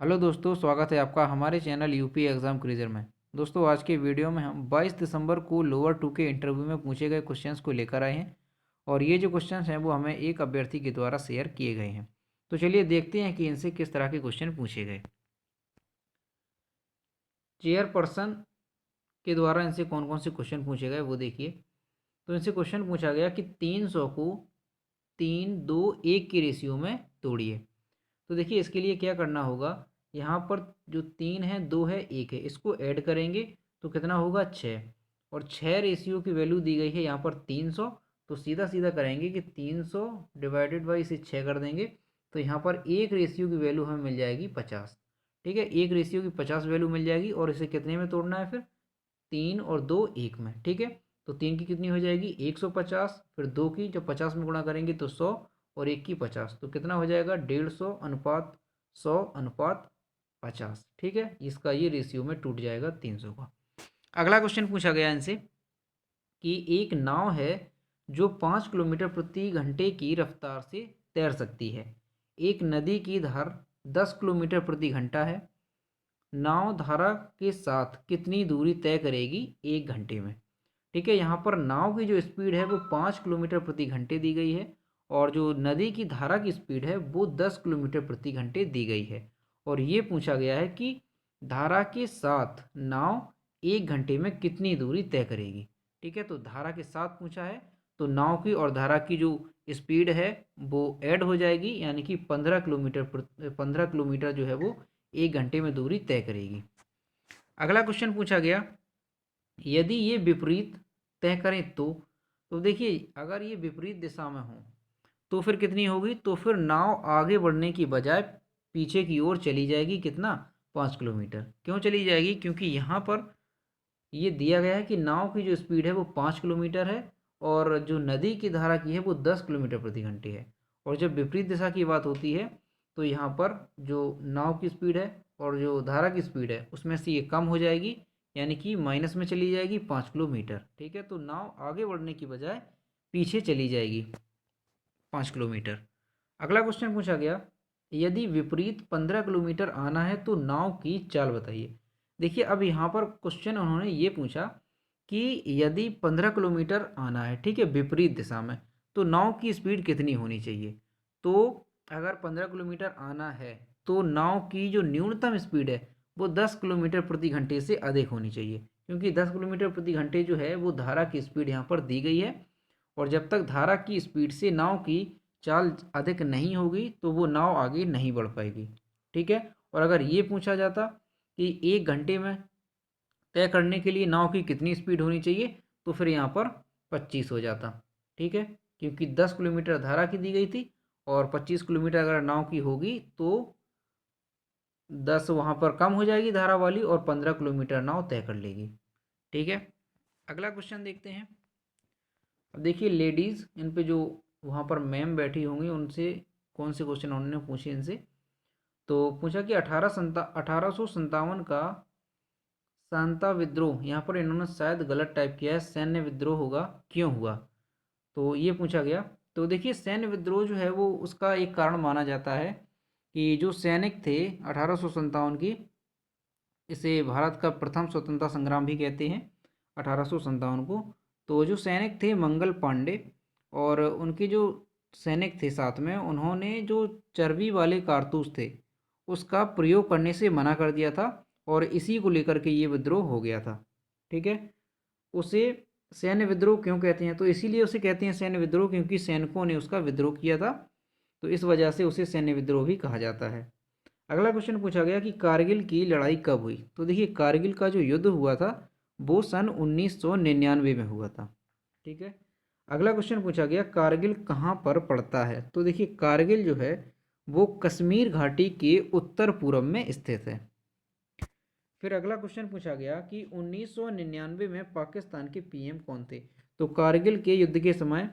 Hello दोस्तों, स्वागत है आपका हमारे चैनल यूपी एग्ज़ाम क्विज़र में। दोस्तों, आज के वीडियो में हम 22 दिसंबर को लोअर 2 के इंटरव्यू में पूछे गए क्वेश्चंस को लेकर आए हैं और ये जो क्वेश्चंस हैं वो हमें एक अभ्यर्थी के द्वारा शेयर किए गए हैं। तो चलिए देखते हैं कि इनसे किस तरह के क्वेश्चन पूछे गए। चेयरपर्सन के द्वारा इनसे कौन कौन से क्वेश्चन पूछे गए वो देखिए। तो इनसे क्वेश्चन पूछा गया कि 300 को 3-2-1 की रेशियो में तोड़िए। तो देखिए इसके लिए क्या करना होगा, यहाँ पर जो 3 है, 2 है, 1 है, इसको ऐड करेंगे तो कितना होगा 6। और 6 रेशियो की वैल्यू दी गई है यहाँ पर 300। तो सीधा सीधा करेंगे कि 300 डिवाइडेड बाई इसे 6 कर देंगे तो यहाँ पर एक रेशियो की वैल्यू हमें मिल जाएगी 50। ठीक है, एक रेशियो की 50 वैल्यू मिल जाएगी और इसे कितने में तोड़ना है फिर, 3 और 2 1 में। ठीक है, तो 3 की कितनी हो जाएगी 150, फिर 2 की जब 50 में गुणा करेंगे तो 100 और 1 की 50, तो कितना हो जाएगा 150 अनुपात 100 अनुपात 50। ठीक है, इसका ये रेशियो में टूट जाएगा 300 का। अगला क्वेश्चन पूछा गया इनसे कि एक नाव है जो 5 किलोमीटर प्रति घंटे की रफ्तार से तैर सकती है। एक नदी की धार 10 किलोमीटर प्रति घंटा है। नाव धारा के साथ कितनी दूरी तय करेगी 1 घंटे में। ठीक है, यहाँ पर नाव की जो स्पीड है वो 5 किलोमीटर प्रति घंटे दी गई है और जो नदी की धारा की स्पीड है वो 10 किलोमीटर प्रति घंटे दी गई है। और ये पूछा गया है कि धारा के साथ नाव 1 घंटे में कितनी दूरी तय करेगी। ठीक है, तो धारा के साथ पूछा है तो नाव की और धारा की जो स्पीड है वो ऐड हो जाएगी, यानी कि 15 किलोमीटर जो है वो 1 घंटे में दूरी तय करेगी। अगला क्वेश्चन पूछा गया, यदि ये विपरीत तय करें तो देखिए अगर ये विपरीत दिशा में हो तो फिर कितनी होगी, तो फिर नाव आगे बढ़ने की बजाय पीछे की ओर चली जाएगी। कितना, 5 किलोमीटर। क्यों चली जाएगी, क्योंकि यहाँ पर ये दिया गया है कि नाव की जो स्पीड है वो 5 किलोमीटर है और जो नदी की धारा की है वो 10 किलोमीटर प्रति घंटे है। और जब विपरीत दिशा की बात होती है तो यहाँ पर जो नाव की स्पीड है और जो धारा की स्पीड है उसमें से ये कम हो जाएगी, यानी कि माइनस में चली जाएगी 5 किलोमीटर। ठीक है, तो नाव आगे बढ़ने की बजाय पीछे चली जाएगी 5 किलोमीटर। अगला क्वेश्चन पूछा गया, यदि विपरीत 15 किलोमीटर आना है तो नाव की चाल बताइए। देखिए अब यहाँ पर क्वेश्चन उन्होंने ये पूछा कि यदि 15 किलोमीटर आना है, ठीक है, विपरीत दिशा में, तो नाव की स्पीड कितनी होनी चाहिए। तो अगर 15 किलोमीटर आना है तो नाव की जो न्यूनतम स्पीड है वो 10 किलोमीटर प्रति घंटे से अधिक होनी चाहिए, क्योंकि 10 किलोमीटर प्रति घंटे जो है वो धारा की स्पीड यहाँ पर दी गई है। और जब तक धारा की स्पीड से नाव की चाल अधिक नहीं होगी तो वो नाव आगे नहीं बढ़ पाएगी। ठीक है, और अगर ये पूछा जाता कि 1 घंटे में तय करने के लिए नाव की कितनी स्पीड होनी चाहिए तो फिर यहाँ पर 25 हो जाता। ठीक है, क्योंकि 10 किलोमीटर धारा की दी गई थी और 25 किलोमीटर अगर नाव की होगी तो 10 वहाँ पर कम हो जाएगी धारा वाली और 15 किलोमीटर नाव तय कर लेगी। ठीक है, अगला क्वेश्चन देखते हैं। अब देखिए लेडीज़ इन पे जो वहाँ पर मैम बैठी होंगी उनसे कौन से क्वेश्चन उन्होंने पूछे इनसे। तो पूछा कि 1857 का सांता विद्रोह, यहाँ पर इन्होंने शायद गलत टाइप किया है, सैन्य विद्रोह होगा, क्यों हुआ, तो ये पूछा गया। तो देखिए सैन्य विद्रोह जो है वो उसका एक कारण माना जाता है कि जो सैनिक थे 1857 की, इसे भारत का प्रथम स्वतंत्रता संग्राम भी कहते हैं 1857 को। तो जो सैनिक थे मंगल पांडे और उनके जो सैनिक थे साथ में, उन्होंने जो चर्बी वाले कारतूस थे उसका प्रयोग करने से मना कर दिया था और इसी को लेकर के ये विद्रोह हो गया था। ठीक है, उसे सैन्य विद्रोह क्यों कहते हैं, तो इसीलिए उसे कहते हैं सैन्य विद्रोह क्योंकि सैनिकों ने उसका विद्रोह किया था, तो इस वजह से उसे सैन्य विद्रोह भी कहा जाता है। अगला क्वेश्चन पूछा गया कि कारगिल की लड़ाई कब हुई। तो देखिए कारगिल का जो युद्ध हुआ था वो सन 1999 में हुआ था। ठीक है, अगला क्वेश्चन पूछा गया कारगिल कहाँ पर पड़ता है। तो देखिए कारगिल जो है वो कश्मीर घाटी के उत्तर पूर्व में स्थित है। फिर अगला क्वेश्चन पूछा गया कि 1999 में पाकिस्तान के पीएम कौन थे। तो कारगिल के युद्ध के समय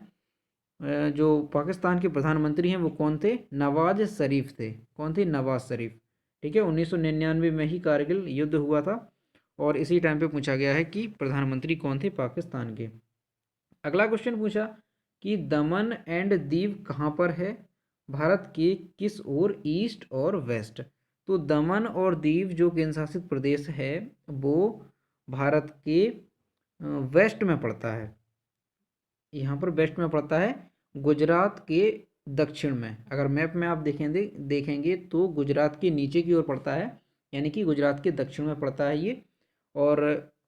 जो पाकिस्तान के प्रधानमंत्री हैं वो कौन थे, नवाज शरीफ थे। कौन थे, नवाज शरीफ। ठीक है, 1999 में ही कारगिल युद्ध हुआ था और इसी टाइम पे पूछा गया है कि प्रधानमंत्री कौन थे पाकिस्तान के। अगला क्वेश्चन पूछा कि दमन एंड दीव कहाँ पर है, भारत के किस ओर, ईस्ट और वेस्ट। तो दमन और दीव जो केंद्र शासित प्रदेश है वो भारत के वेस्ट में पड़ता है। यहाँ पर वेस्ट में पड़ता है, गुजरात के दक्षिण में। अगर मैप में आप देखेंगे तो गुजरात के नीचे की ओर पड़ता है, यानी कि गुजरात के दक्षिण में पड़ता है ये। और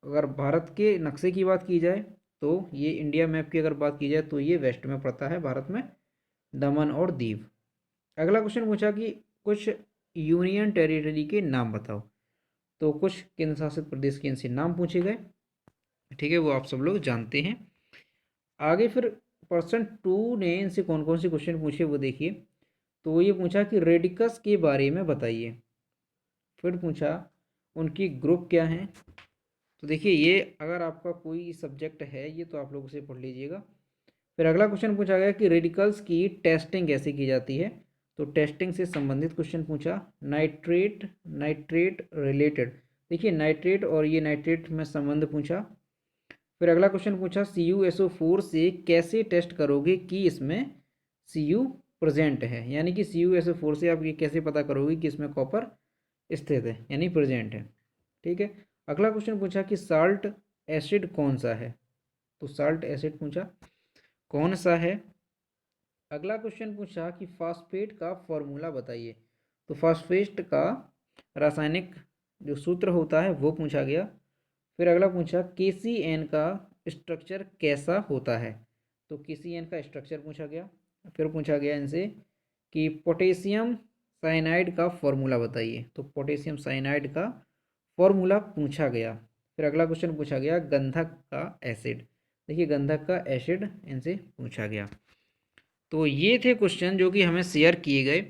अगर भारत के नक्शे की बात की जाए तो ये इंडिया मैप की अगर बात की जाए तो ये वेस्ट में पड़ता है भारत में, दमन और दीव। अगला क्वेश्चन पूछा कि कुछ यूनियन टेरिटरी के नाम बताओ। तो कुछ केंद्र शासित प्रदेश के इनसे नाम पूछे गए, ठीक है, वो आप सब लोग जानते हैं। आगे फिर पर्सन 2 ने इनसे कौन कौन से क्वेश्चन पूछे वो देखिए। तो ये पूछा कि रेडिकस के बारे में बताइए। फिर पूछा उनकी ग्रुप क्या है। तो देखिए ये अगर आपका कोई सब्जेक्ट है ये तो आप लोग उसे पढ़ लीजिएगा। फिर अगला क्वेश्चन पूछा गया कि रेडिकल्स की टेस्टिंग कैसे की जाती है। तो टेस्टिंग से संबंधित क्वेश्चन पूछा। नाइट्रेट रिलेटेड, देखिए नाइट्रेट और ये नाइट्रेट में संबंध पूछा। फिर अगला क्वेश्चन पूछा CuSO4 से कैसे टेस्ट करोगे कि इसमें Cu प्रेजेंट है, यानी कि CuSO4 से आप ये कैसे पता करोगे कि इसमें कॉपर स्थित है यानी प्रेजेंट है, ठीक है। अगला क्वेश्चन पूछा कि साल्ट एसिड कौन सा है। तो साल्ट एसिड पूछा कौन सा है। अगला क्वेश्चन पूछा कि फास्फेट का फॉर्मूला बताइए। तो फास्फेट का रासायनिक जो सूत्र होता है वो पूछा गया। फिर अगला पूछा KCN का स्ट्रक्चर कैसा होता है। तो KCN का स्ट्रक्चर पूछा गया। फिर पूछा गया इनसे कि पोटेशियम साइनाइड का फॉर्मूला बताइए। तो पोटेशियम साइनाइड का फॉर्मूला पूछा गया। फिर अगला क्वेश्चन पूछा गया गंधक का एसिड। देखिए गंधक का एसिड इनसे पूछा गया। तो ये थे क्वेश्चन जो कि हमें शेयर किए गए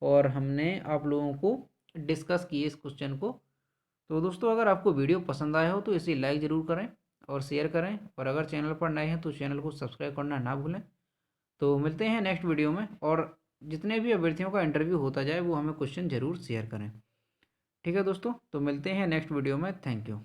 और हमने आप लोगों को डिस्कस किए इस क्वेश्चन को। तो दोस्तों अगर आपको वीडियो पसंद आया हो तो इसे लाइक ज़रूर करें और शेयर करें, और अगर चैनल पर नए हैं तो चैनल को सब्सक्राइब करना ना भूलें। तो मिलते हैं नेक्स्ट वीडियो में, और जितने भी अभ्यर्थियों का इंटरव्यू होता जाए वो हमें क्वेश्चन ज़रूर शेयर करें, ठीक है दोस्तों। तो मिलते हैं नेक्स्ट वीडियो में, थैंक यू।